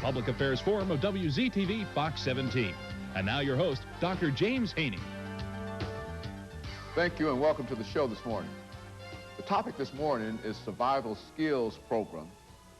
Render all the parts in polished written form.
Public Affairs Forum of WZTV Fox 17. And now your host, Dr. James Haney. Thank you and welcome to the show this morning. The topic this morning is Survival Skills Program,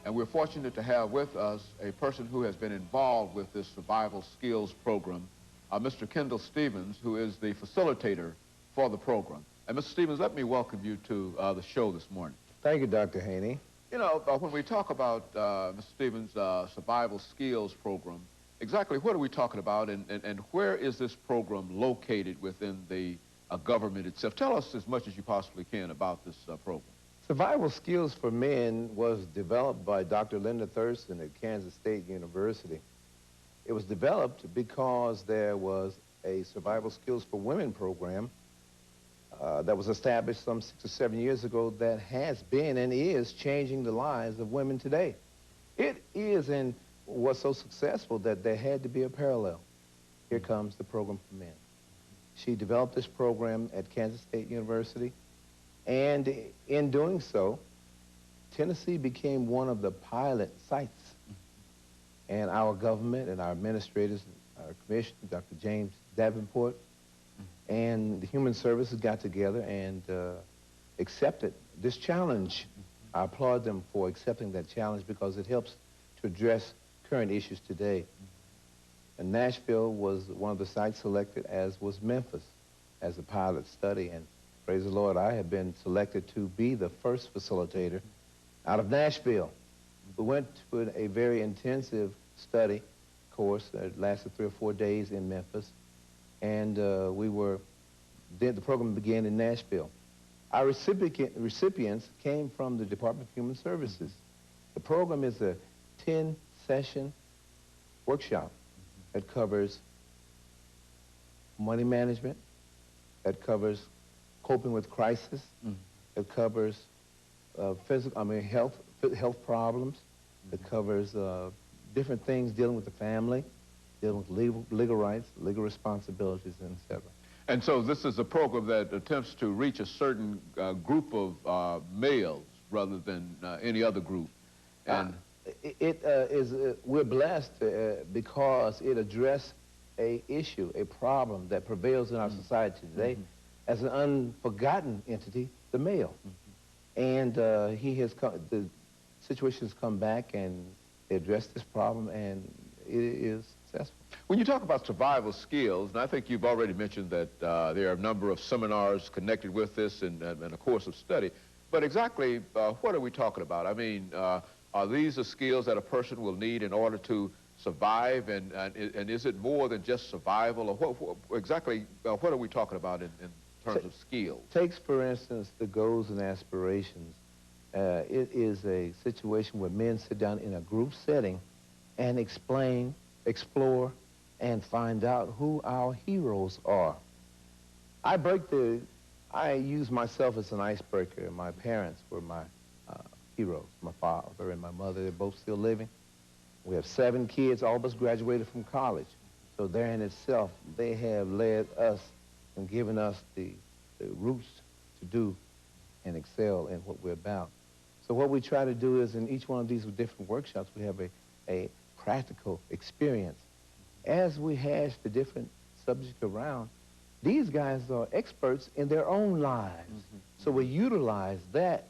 and we're fortunate to have with us a person who has been involved with this Survival Skills Program, Mr. KStephens, who is the facilitator for the program. And Mr. Stephens, let me welcome you to the show this morning. Thank you, Dr. Haney. You know, when we talk about, Mr. Stephens, Survival Skills Program, exactly what are we talking about, and where is this program located within the government itself? Tell us as much as you possibly can about this program. Survival Skills for Men was developed by Dr. Linda Thurston at Kansas State University. It was developed because there was a Survival Skills for Women program that was established some 6 or 7 years ago that has been and is changing the lives of women today. It is and was so successful that there had to be a parallel. Here comes the program for men. She developed this program at Kansas State University, and in doing so, Tennessee became one of the pilot sites. And our government and our administrators, our commissioner, Dr. James Davenport, and the Human Services got together and accepted this challenge. I applaud them for accepting that challenge because it helps to address current issues today. And Nashville was one of the sites selected, as was Memphis, as a pilot study. And praise the Lord, I have been selected to be the first facilitator out of Nashville. We went to a very intensive study course that lasted 3 or 4 days in Memphis. And the program began in Nashville. Our recipients came from the Department of Human Services. The program is a 10-session workshop that covers money management, that covers coping with crisis, that covers health problems, that covers different things dealing with the family, dealing with legal rights, legal responsibilities, and etc. And so this is a program that attempts to reach a certain group of males rather than any other group. And we're blessed because it addressed a issue, a problem that prevails in our society today as an unforgotten entity, the male. And the situation has come back and they addressed this problem, and it is successful. When you talk about survival skills, and I think you've already mentioned that there are a number of seminars connected with this and a course of study, but exactly what are we talking about? I mean, are these the skills that a person will need in order to survive, and is it more than just survival, or exactly what are we talking about in terms of skills? Takes, for instance, the goals and aspirations. It is a situation where men sit down in a group setting and explain, explore, and find out who our heroes are. I use myself as an icebreaker. My parents were my heroes. My father and my mother, they're both still living. We have 7 kids, all of us graduated from college. So there in itself, they have led us and given us the roots to do and excel in what we're about. So what we try to do is in each one of these different workshops, we have a practical experience. As we hash the different subjects around, these guys are experts in their own lives. So we utilize that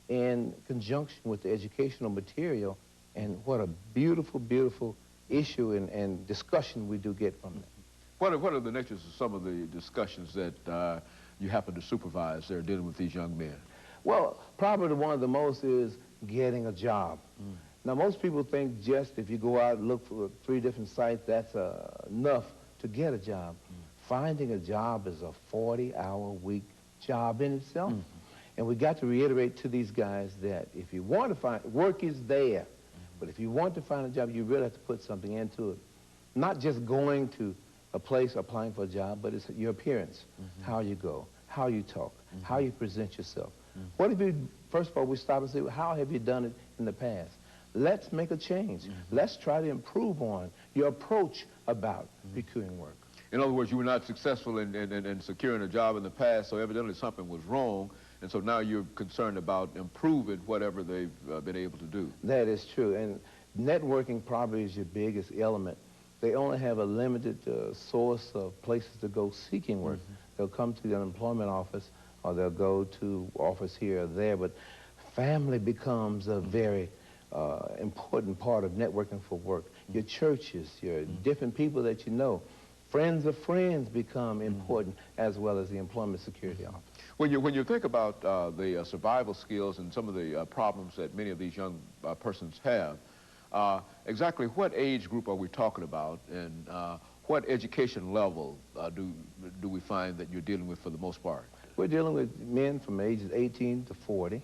in conjunction with the educational material, and what a beautiful, beautiful issue and discussion we do get from that. What are the natures of some of the discussions that you happen to supervise there dealing with these young men? Well, probably one of the most is getting a job. Now, most people think just if you go out and look for 3 different sites, that's enough to get a job. Finding a job is a 40-hour-week job in itself. And we got to reiterate to these guys that if you want to find, work is there. But if you want to find a job, you really have to put something into it. Not just going to a place applying for a job, but it's your appearance, how you go, how you talk, how you present yourself. What if you, first of all, we stop and say, how have you done it in the past? Let's make a change. Let's try to improve on your approach about procuring work. In other words, you were not successful in securing a job in the past, so evidently something was wrong, and so now you're concerned about improving whatever they've been able to do. That is true, and networking probably is your biggest element. They only have a limited source of places to go seeking work. They'll come to the unemployment office, or they'll go to office here or there, but family becomes a very important part of networking for work. Your churches, your different people that you know, friends of friends become important, as well as the Employment Security Office. When you think about the survival skills and some of the problems that many of these young persons have, exactly what age group are we talking about, and what education level do we find that you're dealing with for the most part? We're dealing with men from ages 18 to 40,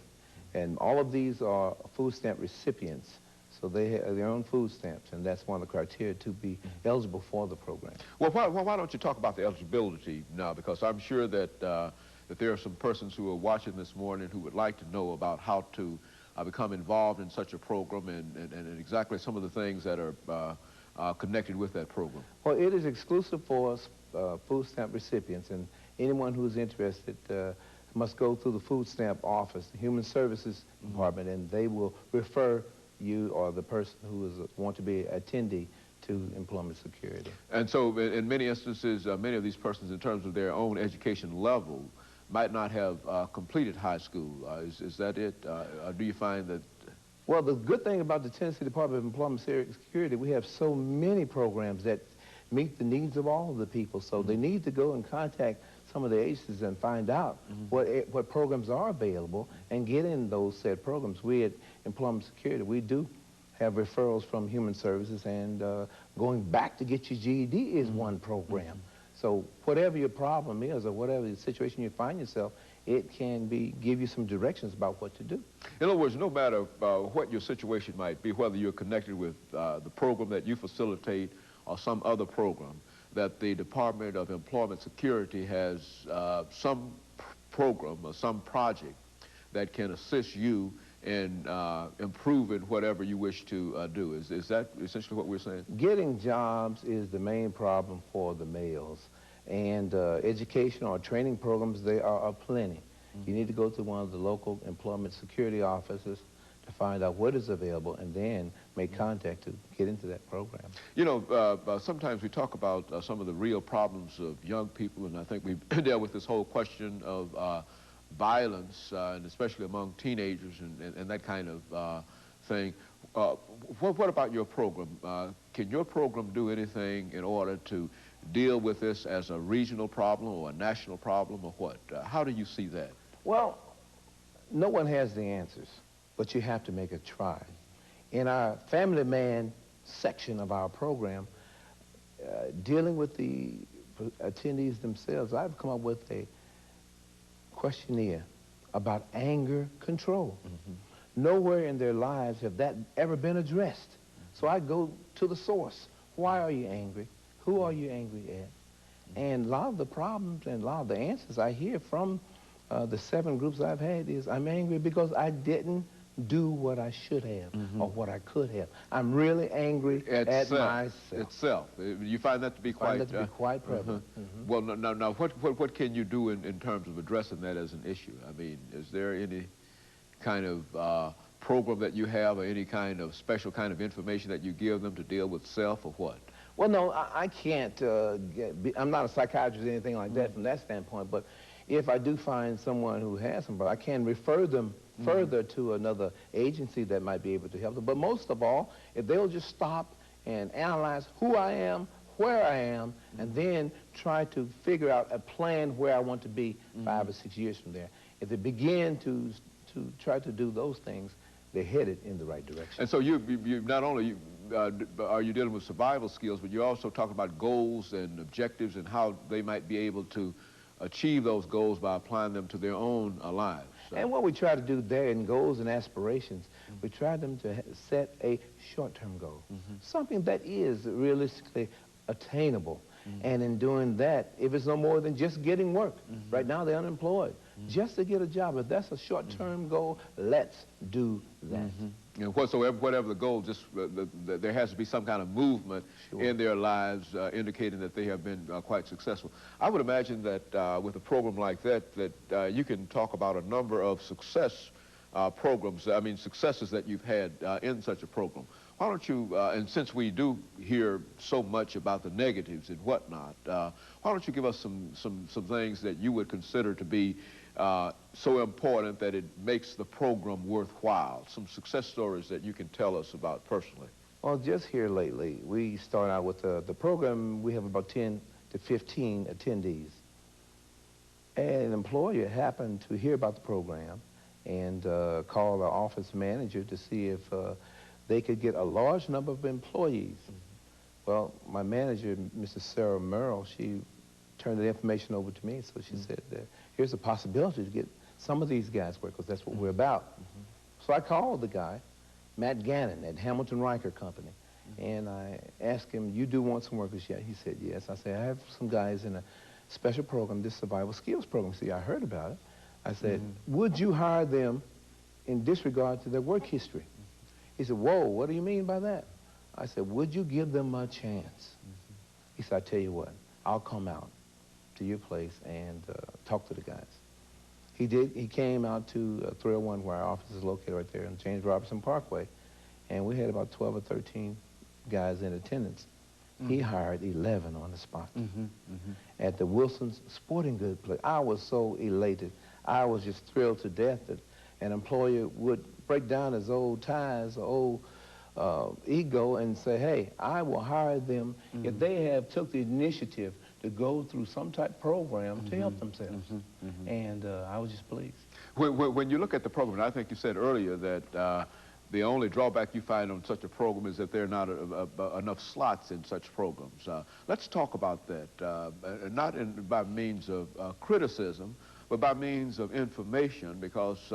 and all of these are food stamp recipients. So they have their own food stamps, and that's one of the criteria to be eligible for the program. Well, why don't you talk about the eligibility now? Because I'm sure that that there are some persons who are watching this morning who would like to know about how to become involved in such a program, and exactly some of the things that are connected with that program. Well, it is exclusive for food stamp recipients, and anyone who's interested must go through the food stamp office, the Human Services Department, and they will refer you or the person who is want to be attendee to employment security. And so in many instances, many of these persons, in terms of their own education level, might not have completed high school. Is that it? Do you find that? Well, the good thing about the Tennessee Department of Employment Security, we have so many programs that meet the needs of all of the people. So they need to go and contact some of the agencies and find out what programs are available and get in those said programs. We at Employment Security, we do have referrals from Human Services, and going back to get your GED is one program. So whatever your problem is, or whatever the situation you find yourself, it can give you some directions about what to do. In other words, no matter what your situation might be, whether you're connected with the program that you facilitate or some other program, that the Department of Employment Security has some program or some project that can assist you in improving whatever you wish to do. Is that essentially what we're saying? Getting jobs is the main problem for the males. And education or training programs, they are plenty. You need to go to one of the local employment security offices to find out what is available, and then make contact to get into that program. You know, sometimes we talk about some of the real problems of young people, and I think we've dealt with this whole question of violence, and especially among teenagers and that kind of thing. What about your program? Can your program do anything in order to deal with this as a regional problem or a national problem, or what? How do you see that? Well, no one has the answers, but you have to make a try. In our Family Man section of our program, dealing with the attendees themselves, I've come up with a questionnaire about anger control. Nowhere in their lives have that ever been addressed. So I go to the source. Why are you angry? Who are you angry at? And a lot of the problems and a lot of the answers I hear from the 7 groups I've had is, I'm angry because I didn't do what I should have or what I could have. I'm really angry at myself. You find that to be quite... I find that to be quite prevalent. Well, now what can you do in terms of addressing that as an issue? I mean, is there any kind of program that you have, or any kind of special kind of information that you give them to deal with self, or what? Well, no, I can't I'm not a psychiatrist or anything like that from that standpoint, but if I do find someone who has some, I can refer them further to another agency that might be able to help them. But most of all, if they'll just stop and analyze who I am, where I am, and then try to figure out a plan where I want to be 5 or 6 years from there. If they begin to try to do those things, they're headed in the right direction. And so you not only are you dealing with survival skills, but you're also talking about goals and objectives and how they might be able to achieve those goals by applying them to their own lives. And what we try to do there in goals and aspirations, we try them to set a short-term goal, something that is realistically attainable. And in doing that, if it's no more than just getting work, right now they're unemployed, just to get a job, if that's a short-term goal, let's do that. And whatever the goal, just there has to be some kind of movement in their lives indicating that they have been quite successful. I would imagine that with a program like that, you can talk about a number of success programs, I mean successes that you've had in such a program. why don't you, and since we do hear so much about the negatives and whatnot, why don't you give us some things that you would consider to be so important that it makes the program worthwhile, some success stories that you can tell us about personally? Well, just here lately, we start out with the program. We have about 10 to 15 attendees. And an employer happened to hear about the program and called our office manager to see if they could get a large number of employees. Well, my manager, Mrs. Sarah Merrill, she turned the information over to me, so she said, here's a possibility to get some of these guys work, because that's what we're about. So I called the guy, Matt Gannon at Hamilton Riker Company, and I asked him, you do want some workers yet? He said, yes. I said, I have some guys in a special program, this survival skills program. See, I heard about it. I said, would you hire them in disregard to their work history? He said, whoa, what do you mean by that? I said, would you give them a chance? He said, I tell you what, I'll come out to your place and talk to the guys. He did. He came out to 301, where our office is located right there on James Robertson Parkway, and we had about 12 or 13 guys in attendance. He hired 11 on the spot. At the Wilson's Sporting Goods place. I was so elated. I was just thrilled to death that an employer would break down his old ties, old ego, and say, hey, I will hire them if they have took the initiative to go through some type of program to help themselves. And I was just pleased. When you look at the program, and I think you said earlier that the only drawback you find on such a program is that there are not enough slots in such programs. Let's talk about that, not by means of criticism, but by means of information, because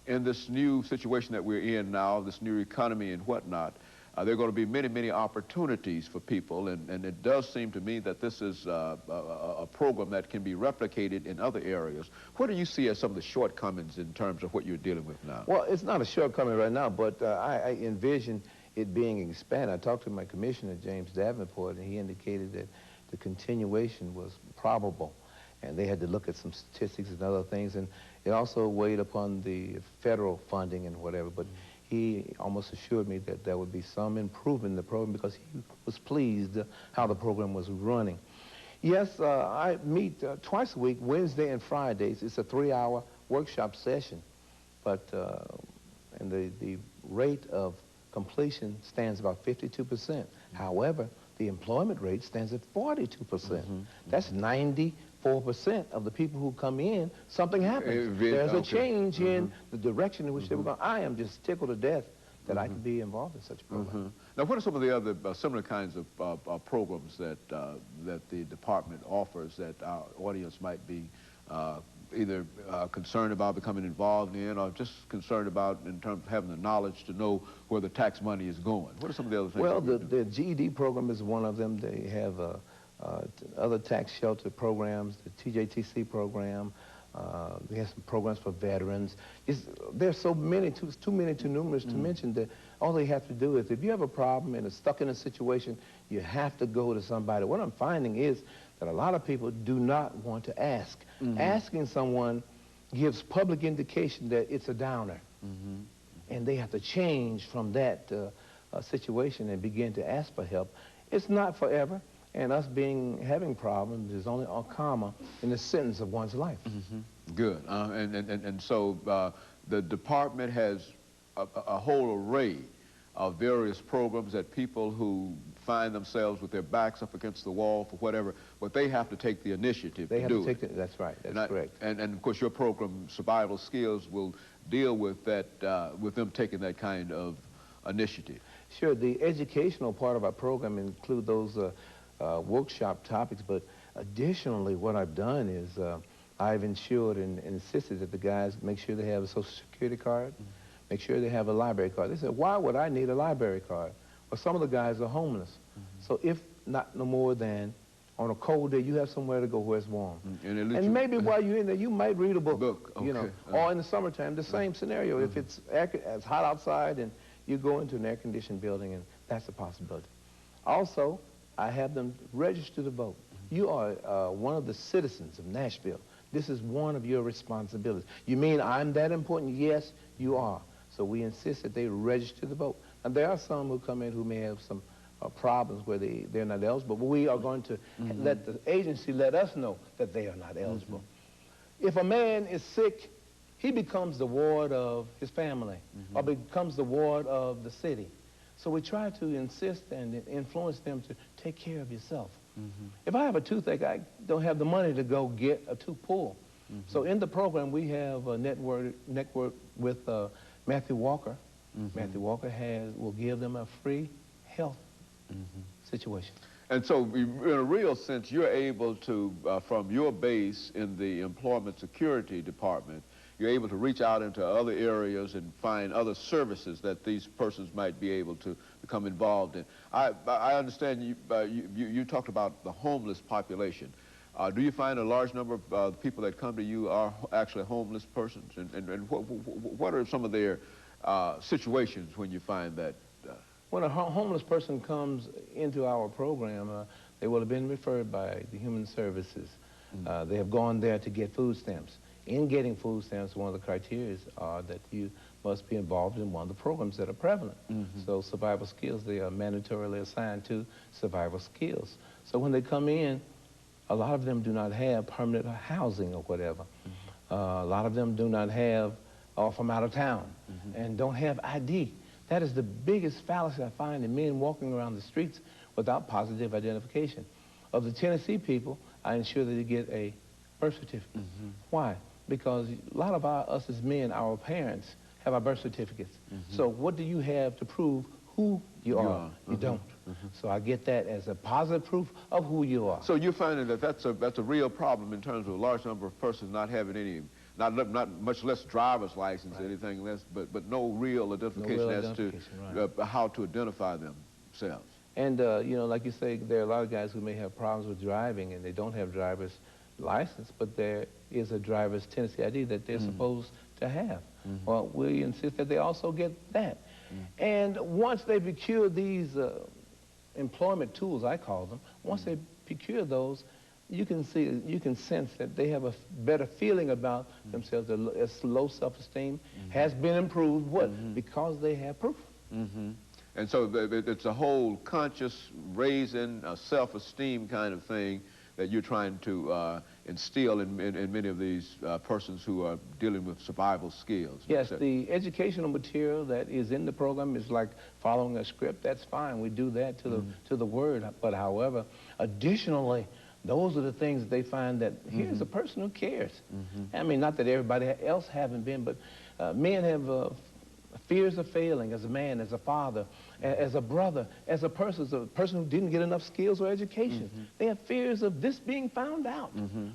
in this new situation that we're in now, this new economy and whatnot, there are going to be many, many opportunities for people, and it does seem to me that this is a program that can be replicated in other areas. What do you see as some of the shortcomings in terms of what you're dealing with now? Well, it's not a shortcoming right now, but I envision it being expanded. I talked to my commissioner, James Davenport, and he indicated that the continuation was probable, and they had to look at some statistics and other things, and it also weighed upon the federal funding and whatever, but he almost assured me that there would be some improvement in the program because he was pleased how the program was running. Yes, I meet twice a week, Wednesday and Fridays. It's a 3-hour workshop session, but and the rate of completion stands about 52%. However, the employment rate stands at 42%. That's 94% of the people who come in, something happens. There's a change in the direction in which they were going. I am just tickled to death that I could be involved in such a program. Now, what are some of the other similar kinds of programs that the department offers that our audience might be either concerned about becoming involved in, or just concerned about in terms of having the knowledge to know where the tax money is going? What are some of the other things? Well, the GED program is one of them. They have other tax shelter programs, the TJTC program. They have some programs for veterans. There's so many, too many, too numerous to mention, that all they have to do is, if you have a problem and are stuck in a situation, you have to go to somebody. What I'm finding is that a lot of people do not want to ask. Asking someone gives public indication that it's a downer. And they have to change from that situation and begin to ask for help. It's not forever. And us having problems is only a comma in the sentence of one's life. Good. And so the department has a whole array of various programs that people who find themselves with their backs up against the wall for whatever, but they have to take the initiative to do it. That's right. That's correct. And of course, your program, Survival Skills, will deal with that, with them taking that kind of initiative. Sure. The educational part of our program include those workshop topics, but additionally what I've done is I've ensured and insisted that the guys make sure they have a Social Security card, make sure they have a library card. They said, why would I need a library card? Well, some of the guys are homeless. So if not no more than on a cold day, you have somewhere to go where it's warm. And maybe while you're in there, you might read a book, Okay. You know, or in the summertime, the same scenario. If it's hot outside and you go into an air-conditioned building, and that's a possibility. Also, I have them register to vote. You are one of the citizens of Nashville. This is one of your responsibilities. You mean I'm that important? Yes, you are. So we insist that they register to vote. And there are some who come in who may have some problems where they're not eligible, but we are going to let the agency let us know that they are not eligible. If a man is sick, he becomes the ward of his family or becomes the ward of the city. So we try to insist and influence them to take care of yourself. If I have a toothache, I don't have the money to go get a tooth pull. So in the program, we have a network with Matthew Walker. Matthew Walker will give them a free health situation. And so, in a real sense, you're able to, from your base in the Employment Security Department, you're able to reach out into other areas and find other services that these persons might be able to become involved in. I understand you talked about the homeless population. Do you find a large number of people that come to you are actually homeless persons? And what are some of their situations when you find that? When a homeless person comes into our program, they will have been referred by the Human Services. They have gone there to get food stamps. In getting food stamps, one of the criteria are that you must be involved in one of the programs that are prevalent. So survival skills, they are mandatorily assigned to survival skills. So when they come in, a lot of them do not have permanent housing or whatever. A lot of them do not have, or from out of town, and don't have ID. That is the biggest fallacy I find in men walking around the streets without positive identification. Of the Tennessee people, I ensure that they get a birth certificate. Why? Because a lot of us as men, our parents, have our birth certificates. So what do you have to prove who you are? You don't. So I get that as a positive proof of who you are. So you're finding that that's a real problem in terms of a large number of persons not having any, not much less driver's license, anything less, but no real identification as to how to identify themselves. And, you know, like you say, there are a lot of guys who may have problems with driving and they don't have driver's license, but there is a driver's Tennessee ID that they're supposed to have. Well, we insist that they also get that. And once they procure these employment tools, I call them, once they procure those, you can sense that they have a better feeling about themselves. Their low self-esteem has been improved. What? Because they have proof. And so it's a whole conscious raising, self-esteem kind of thing that you're trying to instill in many of these persons who are dealing with survival skills. Yes, the educational material that is in the program is like following a script. That's fine. We do that to the word. But however, additionally, those are the things that they find that here's a person who cares. I mean, not that everybody else haven't been, but men have fears of failing as a man, as a father, as a brother, as a person who didn't get enough skills or education. They have fears of this being found out.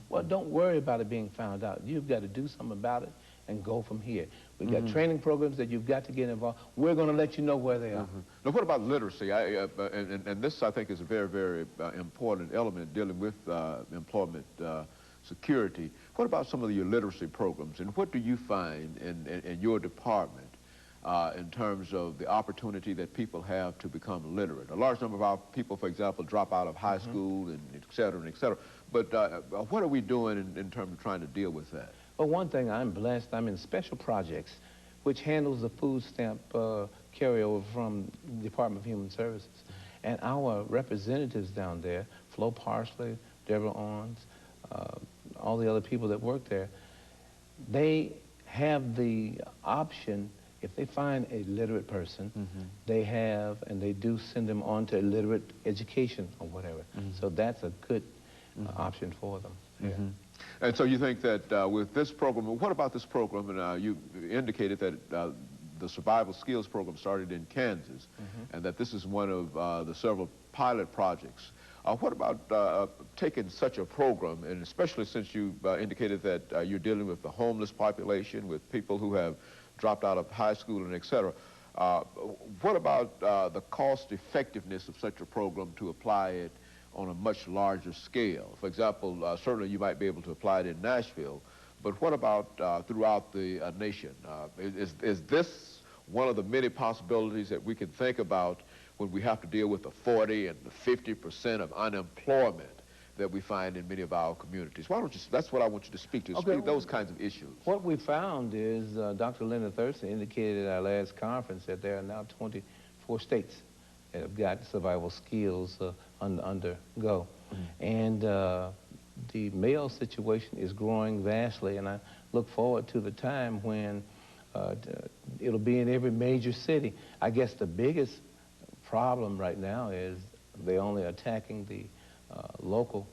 Well, don't worry about it being found out. You've got to do something about it and go from here. We've got training programs that you've got to get involved. We're going to let you know where they are. Now, what about literacy? And this, I think, is a very, very important element dealing with employment security. What about some of your literacy programs, and what do you find in your department in terms of the opportunity that people have to become literate? A large number of our people, for example, drop out of high school, and et cetera, and et cetera. But what are we doing in terms of trying to deal with that? Well, one thing, I'm blessed. I'm in special projects, which handles the food stamp carryover from the Department of Human Services. And our representatives down there, Flo Parsley, Deborah Owens, all the other people that work there, they have the option. If they find a literate person, they have, and they do send them on to literate education or whatever. So that's a good option for them. And so you think that with this program, what about this program? And you indicated that the survival skills program started in Kansas, and that this is one of the several pilot projects. What about taking such a program, and especially since you indicated that you're dealing with the homeless population, with people who have dropped out of high school and et cetera. What about the cost effectiveness of such a program to apply it on a much larger scale? For example, certainly you might be able to apply it in Nashville, but what about throughout the nation? Is this one of the many possibilities that we can think about when we have to deal with the 40 and the 50% of unemployment that we find in many of our communities? Why don't you, that's what I want you to speak to, speak those kinds of issues. What we found is Dr. Linda Thurston indicated at our last conference that there are now 4 states that have got survival skills undergo. And the male situation is growing vastly, and I look forward to the time when it'll be in every major city. I guess the biggest problem right now is they're only attacking the local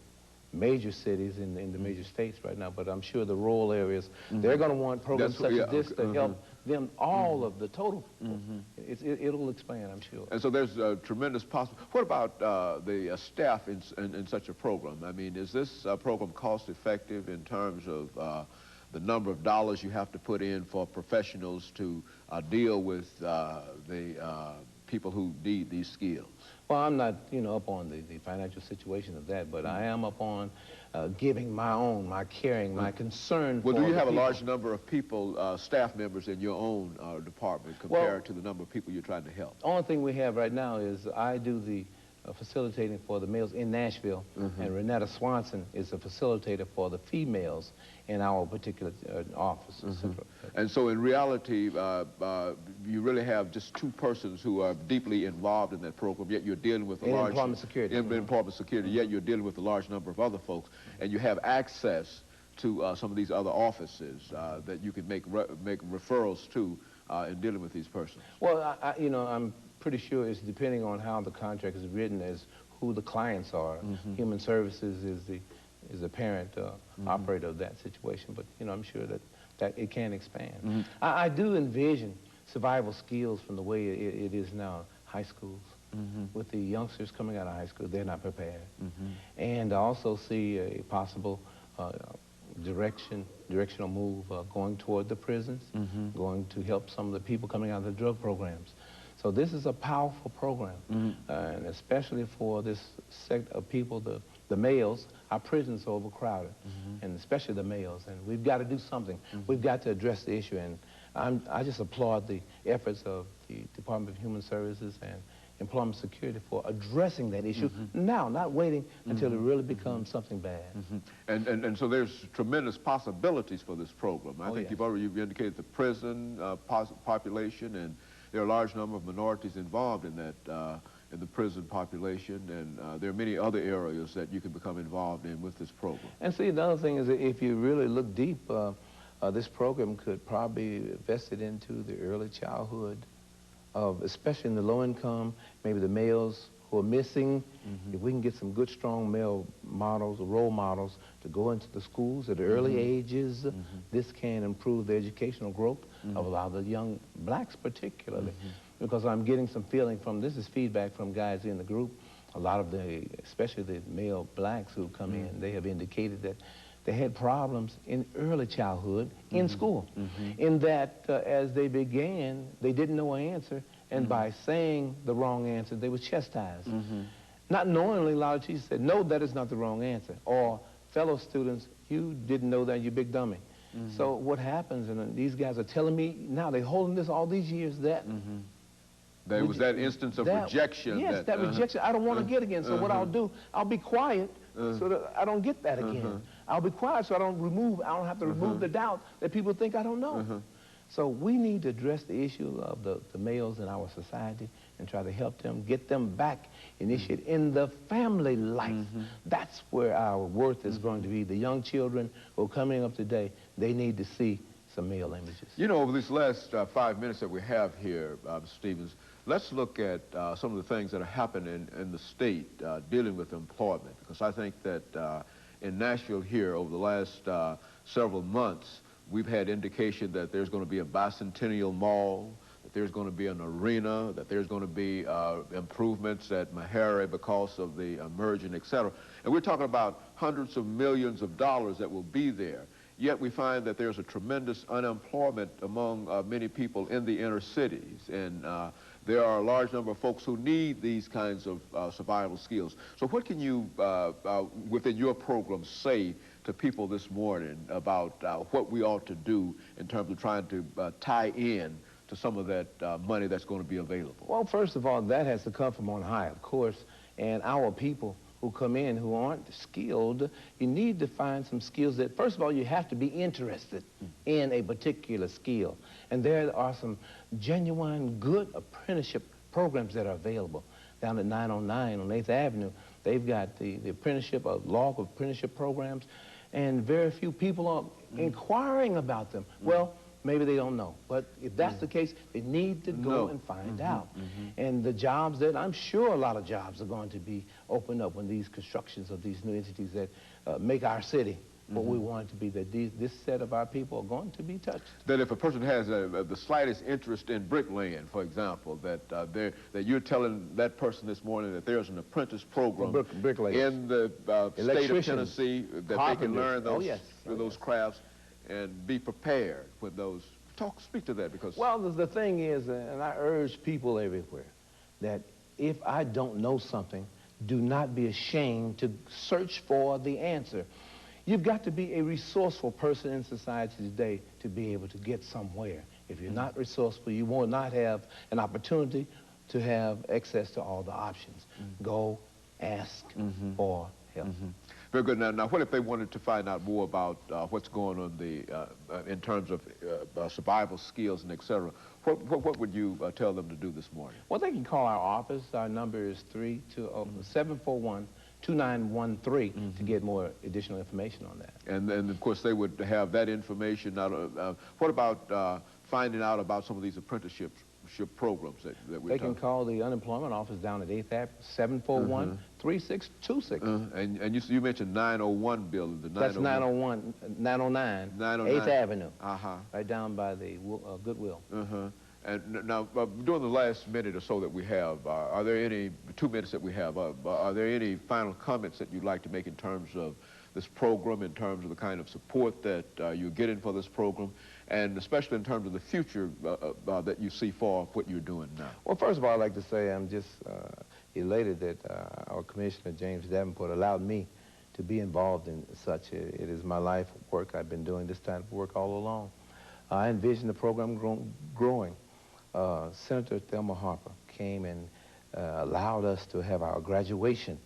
major cities in the major states right now, but I'm sure the rural areas, they're going to want programs such as this to help them, all of the total. It'll expand, I'm sure. And so there's a tremendous possibility. What about the staff in such a program? I mean, is this program cost effective in terms of the number of dollars you have to put in for professionals to deal with the people who need these skills? Well, I'm not, up on the financial situation of that, but I am up on giving my caring, my concern for Well, do you have a people. large number of people, staff members in your own department compared to the number of people you're trying to help? The only thing we have right now is I do the facilitating for the males in Nashville, and Renetta Swanson is a facilitator for the females in our particular office. And so in reality, you really have just 2 persons who are deeply involved in that program, yet you're dealing with a large... employment security. Employment security, yet you're dealing with a large number of other folks, and you have access to some of these other offices that you can make referrals to in dealing with these persons. Well, I'm pretty sure it's depending on how the contract is written as who the clients are. Human Services is the parent operator of that situation, but I'm sure that it can expand. I do envision survival skills from the way it is now, high schools. With the youngsters coming out of high school, they're not prepared. And I also see a possible directional move going toward the prisons, going to help some of the people coming out of the drug programs. So this is a powerful program, and especially for this sect of people, the males. Our prisons are overcrowded, and especially the males, and we've got to do something. We've got to address the issue, and I just applaud the efforts of the Department of Human Services and Employment Security for addressing that issue now, not waiting until it really becomes something bad. And so there's tremendous possibilities for this program. I think you've indicated the prison population, and there are a large number of minorities involved in that, in the prison population, and there are many other areas that you can become involved in with this program. And see, the other thing is that if you really look deep, this program could probably invest it into the early childhood of, especially in the low income, maybe the males who are missing. If we can get some good, strong male models or role models to go into the schools at early ages, this can improve the educational growth of a lot of the young blacks particularly. Because I'm getting some feeling from, this is feedback from guys in the group, a lot of especially the male blacks who come in, they have indicated that they had problems in early childhood in school, in that as they began, they didn't know an answer, and by saying the wrong answer, they were chastised. Not knowingly, a lot of teachers said, no, that is not the wrong answer, or fellow students, you didn't know that, you big dummy. So what happens, and these guys are telling me now, they're holding this all these years, that there was that instance of rejection. Yes, that rejection I don't want to get again. So what I'll do, I'll be quiet so that I don't get that again. I'll be quiet so I don't have to remove the doubt that people think I don't know. So we need to address the issue of the males in our society and try to help them, get them back initiated in the family life. That's where our worth is going to be. The young children who are coming up today, they need to see some male images. You know, over these last 5 minutes that we have here, Stephens, let's look at some of the things that are happening in the state dealing with employment, because I think that in Nashville here over the last several months, we've had indication that there's going to be a bicentennial mall, that there's going to be an arena, that there's going to be improvements at Meharry because of the merging, et cetera. And we're talking about hundreds of millions of dollars that will be there. Yet we find that there's a tremendous unemployment among many people in the inner cities. And there are a large number of folks who need these kinds of survival skills. So what can you, within your program, say to people this morning about what we ought to do in terms of trying to tie in to some of that money that's going to be available? Well, first of all, that has to come from on high, of course, and our people who come in who aren't skilled, you need to find some skills that, first of all, you have to be interested in a particular skill. And there are some genuine good apprenticeship programs that are available. Down at 909 on 8th Avenue, they've got the apprenticeship, a log of apprenticeship programs, and very few people are inquiring about them. Well, maybe they don't know. But if that's the case, they need to go and find out. And the jobs that, I'm sure a lot of jobs are going to be opened up when these constructions of these new entities that make our city what we want it to be, that this set of our people are going to be touched. That if a person has the slightest interest in bricklaying, for example, that you're telling that person this morning that there's an apprentice program in the state of Tennessee that they can learn those crafts and be prepared with those. Speak to that, because... Well, the thing is, and I urge people everywhere, that if I don't know something, do not be ashamed to search for the answer. You've got to be a resourceful person in society today to be able to get somewhere. If you're not resourceful, you will not have an opportunity to have access to all the options. Go ask for help. Very good. Now, what if they wanted to find out more about what's going on in terms of survival skills and et cetera? What would you tell them to do this morning? Well, they can call our office. Our number is 741-2913 to get more additional information on that. And then, of course, they would have that information. What about finding out about some of these apprenticeships? Programs that we're They can call the unemployment office down at 8th Avenue, 741-3626. And you mentioned 901 building. That's 909 8th Avenue, right down by the Goodwill. And now, during the last minute or so that we have, are there any, 2 minutes that we have, are there any final comments that you'd like to make in terms of this program, in terms of the kind of support that you're getting for this program, and especially in terms of the future that you see for what you're doing now? Well, first of all, I'd like to say I'm just elated that our Commissioner, James Davenport, allowed me to be involved in such. It is my life work. I've been doing this type of work all along. I envision the program growing. Senator Thelma Harper came and allowed us to have our graduation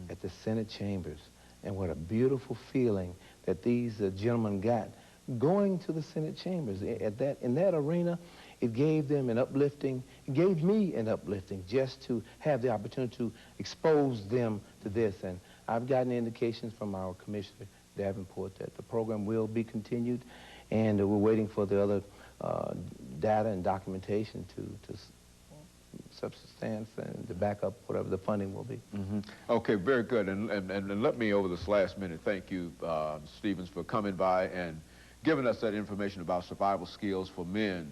at the Senate chambers. And what a beautiful feeling that these gentlemen got going to the Senate chambers. In that arena, it gave them an uplifting, it gave me an uplifting just to have the opportunity to expose them to this. And I've gotten indications from our Commissioner Davenport that the program will be continued, and we're waiting for the other data and documentation to substance and to back up whatever the funding will be. Okay, very good. And let me, over this last minute, thank you, Stephens, for coming by and giving us that information about Survival Skills for Men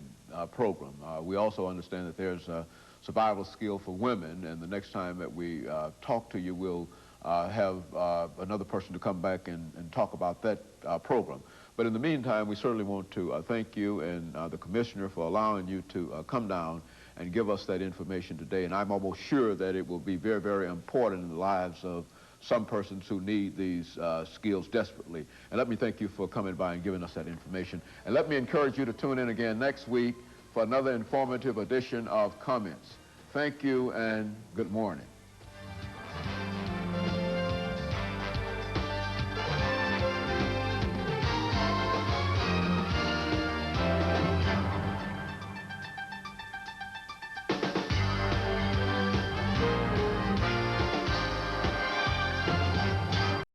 program. We also understand that there's a survival skill for women, and the next time that we talk to you, we'll have another person to come back and talk about that program. But in the meantime, we certainly want to thank you and the Commissioner for allowing you to come down and give us that information today. And I'm almost sure that it will be very, very important in the lives of some persons who need these skills desperately. And let me thank you for coming by and giving us that information. And let me encourage you to tune in again next week for another informative edition of Comments. Thank you and good morning.